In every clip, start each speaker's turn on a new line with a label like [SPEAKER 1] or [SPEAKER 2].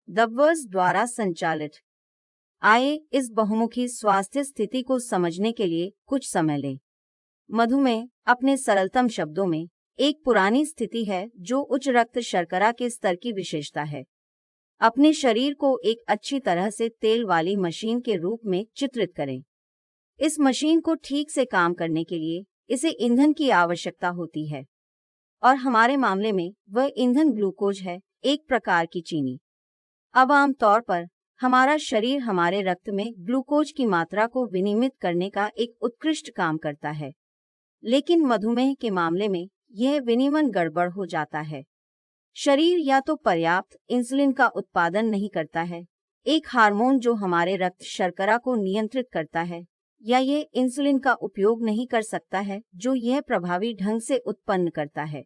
[SPEAKER 1] दबवर्स द्वारा संचालित। आइए इस बहुमुखी स्वास्थ्य स्थिति को समझने के लिए कुछ समय लें। मधुमेह अपने सरलतम शब्दों में एक पुरानी स्थिति है जो उच्च रक्त शर्करा के स्तर की विशेषता है। अपने शरीर को एक अच्छी तरह से तेल वाली मशीन के रूप में चित्रित करें। इस मशीन को ठीक से काम करने के लिए इसे ईंधन की आवश्यकता होती है, और हमारे मामले में वह ईंधन ग्लूकोज है, एक प्रकार की चीनी। अब आमतौर पर हमारा शरीर हमारे रक्त में ग्लूकोज की मात्रा को विनियमित करने का एक उत्कृष्ट काम करता है, लेकिन मधुमेह के मामले में यह विनियमन गड़बड़ हो जाता है। शरीर या तो पर्याप्त इंसुलिन का उत्पादन नहीं करता है, एक हार्मोन जो हमारे रक्त शर्करा को नियंत्रित करता है, या यह इंसुलिन का उपयोग नहीं कर सकता है जो यह प्रभावी ढंग से उत्पन्न करता है।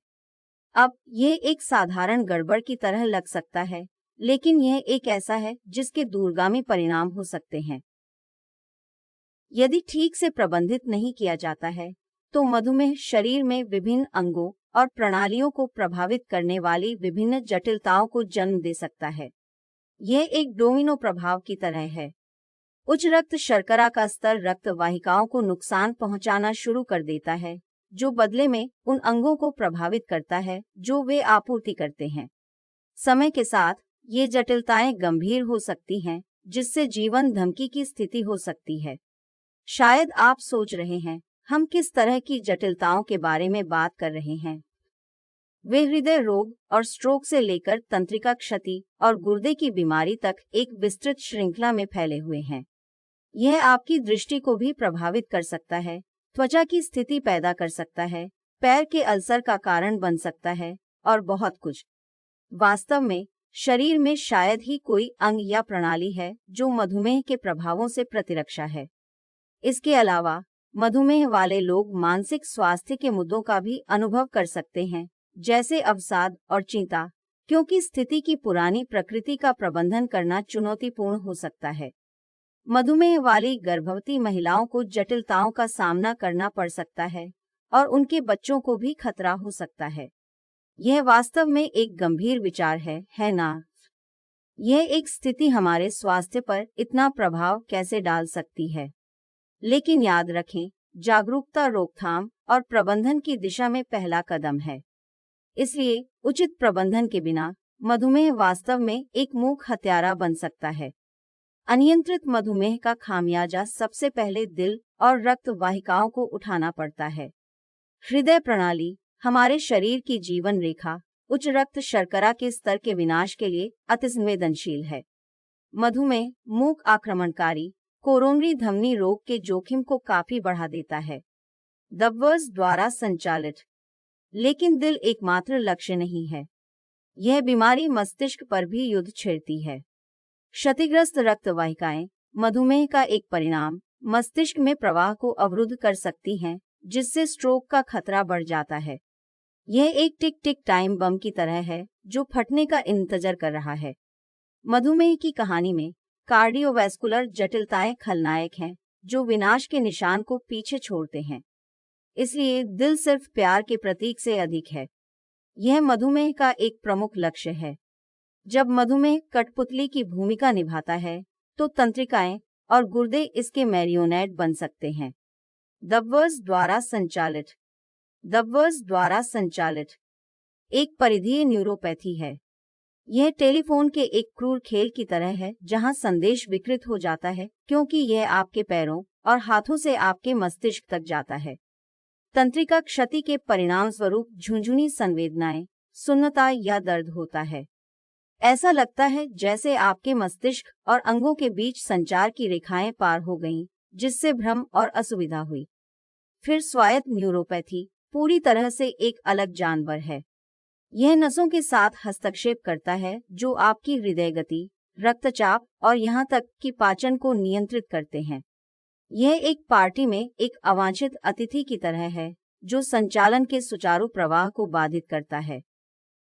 [SPEAKER 1] अब यह एक साधारण गड़बड़ की तरह लग सकता है, लेकिन यह एक ऐसा है जिसके दूरगामी परिणाम हो सकते हैं। यदि ठीक से प्रबंधित नहीं किया जाता है तो मधुमेह शरीर में विभिन्न अंगों और प्रणालियों को प्रभावित करने वाली विभिन्न जटिलताओं को जन्म दे सकता है। यह एक डोमिनो प्रभाव की तरह है। उच्च रक्त शर्करा का स्तर रक्त वाहिकाओं को नुकसान पहुंचाना शुरू कर देता है, जो बदले में उन अंगों को प्रभावित करता है जो वे आपूर्ति करते हैं। समय के साथ ये जटिलताएं गंभीर हो सकती हैं, जिससे जीवन धमकी की स्थिति हो सकती है। शायद आप सोच रहे हैं, हम किस तरह की जटिलताओं के बारे में बात कर रहे हैं? वे हृदय रोग और स्ट्रोक से लेकर तंत्रिका क्षति और गुर्दे की बीमारी तक एक विस्तृत श्रृंखला में फैले हुए हैं। यह आपकी दृष्टि को भी प्रभावित कर सकता है, त्वचा की स्थिति पैदा कर सकता है, पैर के अल्सर का कारण बन सकता है, और बहुत कुछ। वास्तव में शरीर में शायद ही कोई अंग या प्रणाली है जो मधुमेह के प्रभावों से प्रतिरक्षा है। इसके अलावा मधुमेह वाले लोग मानसिक स्वास्थ्य के मुद्दों का भी अनुभव कर सकते हैं, जैसे अवसाद और चिंता, क्योंकि स्थिति की पुरानी प्रकृति का प्रबंधन करना चुनौतीपूर्ण हो सकता है। मधुमेह वाली गर्भवती महिलाओं को जटिलताओं का सामना करना पड़ सकता है, और उनके बच्चों को भी खतरा हो सकता है। यह वास्तव में एक गंभीर विचार है ना? यह एक स्थिति हमारे स्वास्थ्य पर इतना प्रभाव कैसे डाल सकती है? लेकिन याद रखें, जागरूकता रोकथाम और प्रबंधन की दिशा में पहला कदम है। इसलिए उचित प्रबंधन के बिना मधुमेह वास्तव में एक मूक हत्यारा बन सकता है। अनियंत्रित मधुमेह का खामियाजा सबसे पहले दिल और रक्त वाहिकाओं को उठाना पड़ता है। हृदय प्रणाली, हमारे शरीर की जीवन रेखा, उच्च रक्त शर्करा के स्तर के विनाश के लिए अतिसंवेदनशील है। मधुमेह मूक आक्रमणकारी कोरोनरी धमनी रोग के जोखिम को काफी बढ़ा देता है। दबवर्स द्वारा संचालित। लेकिन दिल एकमात्र लक्ष्य नहीं है। यह बीमारी मस्तिष्क पर भी युद्ध छेड़ती है। क्षतिग्रस्त रक्त वाहिकाएं, मधुमेह का एक परिणाम, मस्तिष्क में प्रवाह को अवरुद्ध कर सकती हैं, जिससे स्ट्रोक का खतरा बढ़ जाता है। यह एक टिक टिक टाइम बम की तरह है जो फटने का इंतजार कर रहा है। मधुमेह की कहानी में कार्डियोवैस्कुलर जटिलताएं खलनायक हैं जो विनाश के निशान को पीछे छोड़ते हैं। इसलिए दिल सिर्फ प्यार के प्रतीक से अधिक है। यह मधुमेह का एक प्रमुख लक्ष्य है। जब मधुमेह कठपुतली की भूमिका निभाता है तो तंत्रिकाएं और गुर्दे इसके मैरियोनेट बन सकते हैं। दबवर्स द्वारा संचालित। दबवर्स द्वारा संचालित एक परिधीय न्यूरोपैथी है। यह टेलीफोन के एक क्रूर खेल की तरह है जहां संदेश विकृत हो जाता है क्योंकि यह आपके पैरों और हाथों से आपके मस्तिष्क तक जाता है। तंत्रिका क्षति के परिणाम स्वरूप झुंझुनी संवेदनाएं, सुन्नता या दर्द होता है। ऐसा लगता है जैसे आपके मस्तिष्क और अंगों के बीच संचार की रेखाएं पार हो गईं, जिससे भ्रम और असुविधा हुई। फिर स्वायत्त न्यूरोपैथी पूरी तरह से एक अलग जानवर है। यह नसों के साथ हस्तक्षेप करता है जो आपकी हृदय गति, रक्तचाप और यहाँ तक कि पाचन को नियंत्रित करते हैं। यह एक पार्टी में एक अवांछित अतिथि की तरह है जो संचालन के सुचारू प्रवाह को बाधित करता है।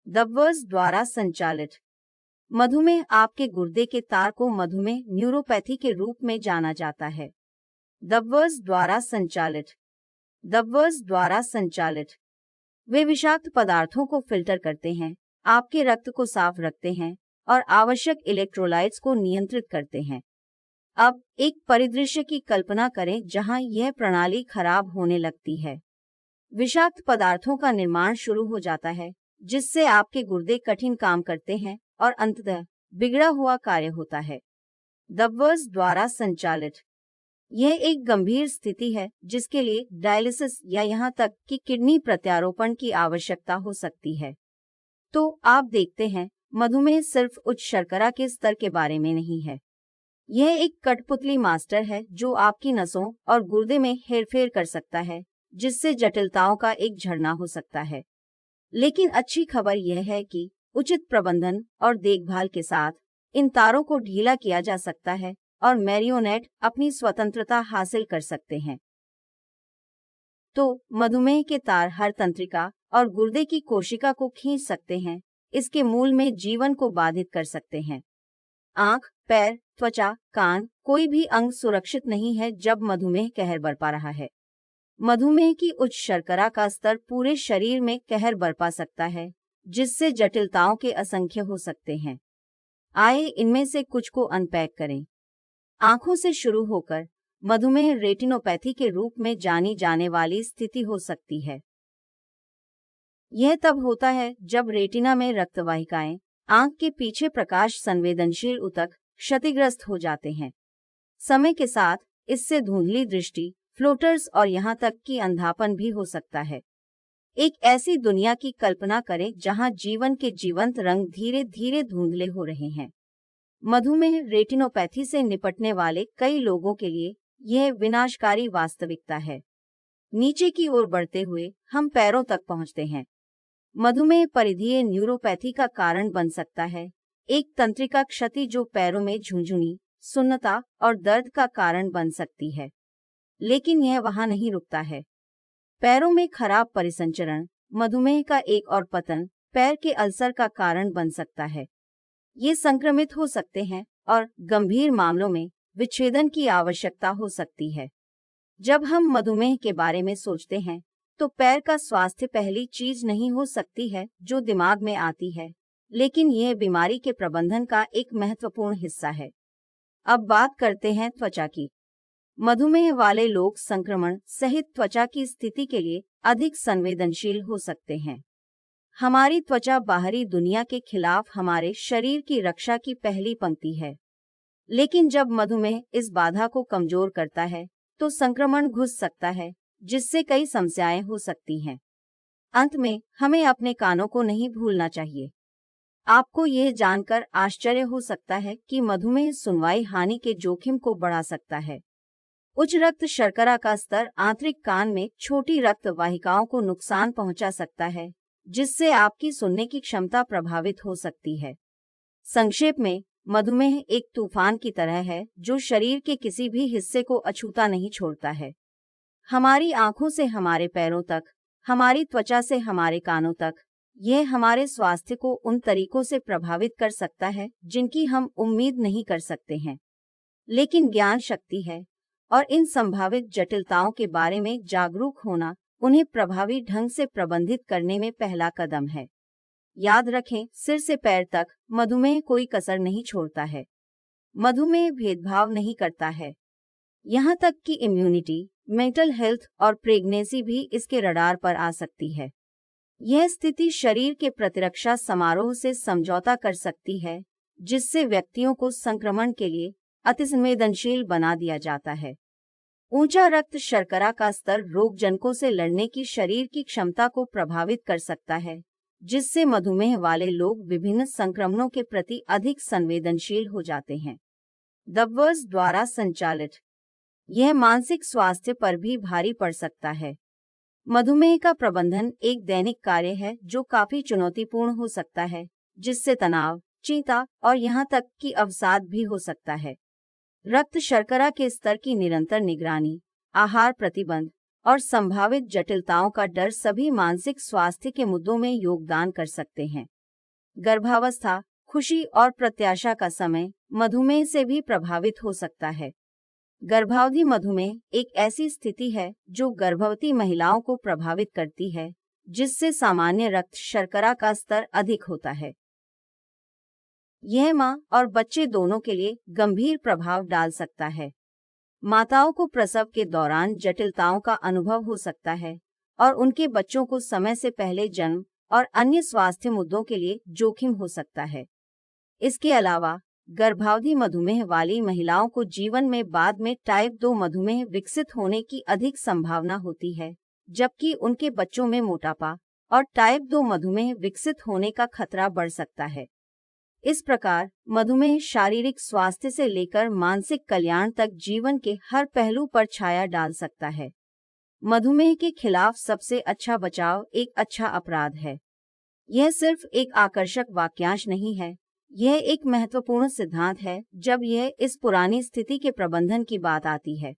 [SPEAKER 1] दबवर्स द्वारा संचालित। मधुमेह आपके गुर्दे के तार को मधुमेह न्यूरोपैथी के रूप में जाना जाता है। दबवर्स द्वारा संचालित। दबवर्स द्वारा संचालित। वे विषाक्त पदार्थों को फिल्टर करते हैं, आपके रक्त को साफ रखते हैं और आवश्यक इलेक्ट्रोलाइट्स को नियंत्रित करते हैं। अब एक परिदृश्य की कल्पना करें जहां यह प्रणाली खराब होने लगती है। विषाक्त पदार्थों का निर्माण शुरू हो जाता है, जिससे आपके गुर्दे कठिन काम करते हैं और अंततः बिगड़ा हुआ कार्य होता है। दब्बर्स द्वारा संचालित यह एक गंभीर स्थिति है जिसके लिए डायलिसिस या यहाँ तक कि किडनी प्रत्यारोपण की आवश्यकता हो सकती है। तो आप देखते हैं, मधुमेह सिर्फ उच्च शर्करा के स्तर के बारे में नहीं है। यह एक कठपुतली मास्टर है जो आपकी नसों और गुर्दे में हेरफेर कर सकता है, जिससे जटिलताओं का एक झरना हो सकता है। लेकिन अच्छी खबर यह है कि उचित प्रबंधन और देखभाल के साथ इन तारों को ढीला किया जा सकता है और मैरियोनेट अपनी स्वतंत्रता हासिल कर सकते हैं। तो मधुमेह के तार हर तंत्रिका और गुर्दे की कोशिका को खींच सकते हैं, इसके मूल में जीवन को बाधित कर सकते हैं। आंख, पैर, त्वचा, कान, कोई भी अंग सुरक्षित नहीं है जब मधुमेह कहर बरपा रहा है। मधुमेह की उच्च शर्करा का स्तर पूरे शरीर में कहर बरपा सकता है, जिससे जटिलताओं के असंख्य हो सकते हैं। आइए इनमें से कुछ को अनपैक करें। आंखों से शुरू होकर मधुमेह रेटिनोपैथी के रूप में जानी जाने वाली स्थिति हो सकती है। यह तब होता है जब रेटिना में रक्तवाहिकाएं, आंख के पीछे प्रकाश संवेदनशील ऊतक क्षतिग्रस्त हो जाते हैं। समय के साथ इससे धुंधली दृष्टि, फ्लोटर्स और यहाँ तक कि अंधापन भी हो सकता है। एक ऐसी दुनिया की कल्पना करें जहाँ जीवन के जीवंत रंग धीरे धीरे धुंधले हो रहे हैं। मधुमेह रेटिनोपैथी से निपटने वाले कई लोगों के लिए यह विनाशकारी वास्तविकता है। नीचे की ओर बढ़ते हुए हम पैरों तक पहुंचते हैं। मधुमेह परिधीय न्यूरोपैथी का कारण बन सकता है, एक तंत्रिका क्षति जो पैरों में झुंझुनी, सुन्नता और दर्द का कारण बन सकती है। लेकिन यह वहां नहीं रुकता है। पैरों में खराब परिसंचरण, मधुमेह का एक और पतन, पैर के अल्सर का कारण बन सकता है। ये संक्रमित हो सकते हैं और गंभीर मामलों में विच्छेदन की आवश्यकता हो सकती है। जब हम मधुमेह के बारे में सोचते हैं, तो पैर का स्वास्थ्य पहली चीज नहीं हो सकती है जो दिमाग में आती है, लेकिन यह बीमारी के प्रबंधन का एक महत्वपूर्ण हिस्सा है। अब बात करते हैं त्वचा की। मधुमेह वाले लोग संक्रमण सहित त्वचा की स्थिति के लिए अधिक संवेदनशील हो सकते हैं। हमारी त्वचा बाहरी दुनिया के खिलाफ हमारे शरीर की रक्षा की पहली पंक्ति है। लेकिन जब मधुमेह इस बाधा को कमजोर करता है, तो संक्रमण घुस सकता है, जिससे कई समस्याएं हो सकती हैं। अंत में हमें अपने कानों को नहीं भूलना चाहिए। आपको यह जानकर आश्चर्य हो सकता है कि मधुमेह सुनवाई हानि के जोखिम को बढ़ा सकता है। उच्च रक्त शर्करा का स्तर आंतरिक कान में छोटी रक्त वाहिकाओं को नुकसान पहुंचा सकता है, जिससे आपकी सुनने की क्षमता प्रभावित हो सकती है। संक्षेप में, मधुमेह एक तूफान की तरह है जो शरीर के किसी भी हिस्से को अछूता नहीं छोड़ता है। हमारी आंखों से हमारे पैरों तक, हमारी त्वचा से हमारे कानों तक, यह हमारे स्वास्थ्य को उन तरीकों से प्रभावित कर सकता है जिनकी हम उम्मीद नहीं कर सकते हैं। लेकिन ज्ञान शक्ति है, और इन संभावित जटिलताओं के बारे में जागरूक होना उन्हें प्रभावी ढंग से प्रबंधित करने में पहला कदम है। याद रखें, सिर से पैर तक मधुमेह कोई कसर नहीं छोड़ता है। मधुमेह भेदभाव नहीं करता है। यहाँ तक कि इम्यूनिटी, मेंटल हेल्थ और प्रेगनेंसी भी इसके रडार पर आ सकती है। यह स्थिति शरीर के प्रतिरक्षा समारोह से समझौता कर सकती है, जिससे व्यक्तियों को संक्रमण के लिए अतिसंवेदनशील बना दिया जाता है। ऊंचा रक्त शर्करा का स्तर रोगजनकों से लड़ने की शरीर की क्षमता को प्रभावित कर सकता है, जिससे मधुमेह वाले लोग विभिन्न संक्रमणों के प्रति अधिक संवेदनशील हो जाते हैं। दब्बर्स द्वारा संचालित यह मानसिक स्वास्थ्य पर भी भारी पड़ सकता है। मधुमेह का प्रबंधन एक दैनिक कार्य है जो काफी चुनौतीपूर्ण हो सकता है, जिससे तनाव, चिंता और यहाँ तक कि अवसाद भी हो सकता है। रक्त शर्करा के स्तर की निरंतर निगरानी, आहार प्रतिबंध और संभावित जटिलताओं का डर सभी मानसिक स्वास्थ्य के मुद्दों में योगदान कर सकते हैं। गर्भावस्था, खुशी और प्रत्याशा का समय मधुमेह से भी प्रभावित हो सकता है। गर्भावधि मधुमेह एक ऐसी स्थिति है जो गर्भवती महिलाओं को प्रभावित करती है, जिससे सामान्य रक्त शर्करा का स्तर अधिक होता है। यह मां और बच्चे दोनों के लिए गंभीर प्रभाव डाल सकता है। माताओं को प्रसव के दौरान जटिलताओं का अनुभव हो सकता है और उनके बच्चों को समय से पहले जन्म और अन्य स्वास्थ्य मुद्दों के लिए जोखिम हो सकता है। इसके अलावा गर्भावधि मधुमेह वाली महिलाओं को जीवन में बाद में टाइप 2 मधुमेह विकसित होने की अधिक संभावना होती है, जबकि उनके बच्चों में मोटापा और टाइप 2 मधुमेह विकसित होने का खतरा बढ़ सकता है। इस प्रकार मधुमेह शारीरिक स्वास्थ्य से लेकर मानसिक कल्याण तक जीवन के हर पहलू पर छाया डाल सकता है। मधुमेह के खिलाफ सबसे अच्छा बचाव एक अच्छा अपराध है। यह सिर्फ एक आकर्षक वाक्यांश नहीं है, यह एक महत्वपूर्ण सिद्धांत है जब यह इस पुरानी स्थिति के प्रबंधन की बात आती है।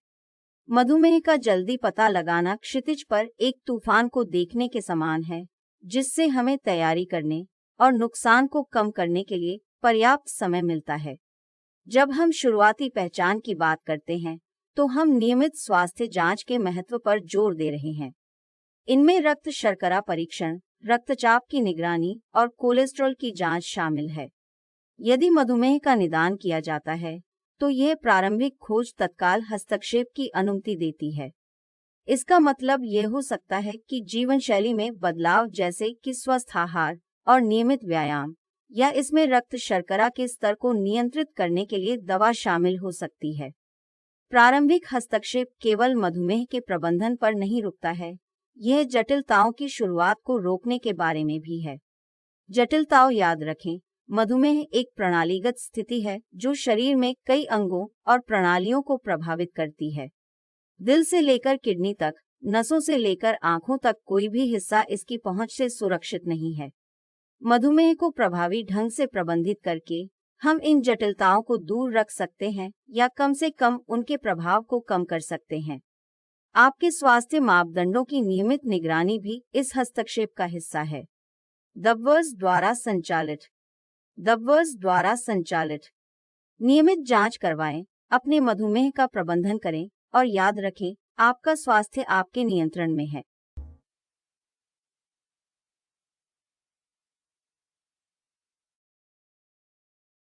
[SPEAKER 1] मधुमेह का जल्दी पता लगाना क्षितिज पर एक तूफान को देखने के समान है, जिससे हमें तैयारी करने और नुकसान को कम करने के लिए पर्याप्त समय मिलता है। जब हम शुरुआती पहचान की बात करते हैं, तो हम नियमित स्वास्थ्य जांच के महत्व पर जोर दे रहे हैं। इनमें रक्त शर्करा परीक्षण, रक्तचाप की निगरानी और कोलेस्ट्रॉल की जांच शामिल है। यदि मधुमेह का निदान किया जाता है, तो यह प्रारंभिक खोज तत्काल हस्तक्षेप की अनुमति देती है। इसका मतलब यह हो सकता है कि जीवन शैली में बदलाव जैसे कि स्वस्थ आहार और नियमित व्यायाम, या इसमें रक्त शर्करा के स्तर को नियंत्रित करने के लिए दवा शामिल हो सकती है। प्रारंभिक हस्तक्षेप केवल मधुमेह के प्रबंधन पर नहीं रुकता है, यह जटिलताओं की शुरुआत को रोकने के बारे में भी है। जटिलताओं याद रखें, मधुमेह एक प्रणालीगत स्थिति है जो शरीर में कई अंगों और प्रणालियों को प्रभावित करती है। दिल से लेकर किडनी तक, नसों से लेकर आंखों तक कोई भी हिस्सा इसकी पहुंच से सुरक्षित नहीं है। मधुमेह को प्रभावी ढंग से प्रबंधित करके हम इन जटिलताओं को दूर रख सकते हैं या कम से कम उनके प्रभाव को कम कर सकते हैं। आपके स्वास्थ्य मापदंडों की नियमित निगरानी भी इस हस्तक्षेप का हिस्सा है। दब्बर्स द्वारा संचालित नियमित जांच करवाएं, अपने मधुमेह का प्रबंधन करें और याद रखें, आपका स्वास्थ्य आपके नियंत्रण में है।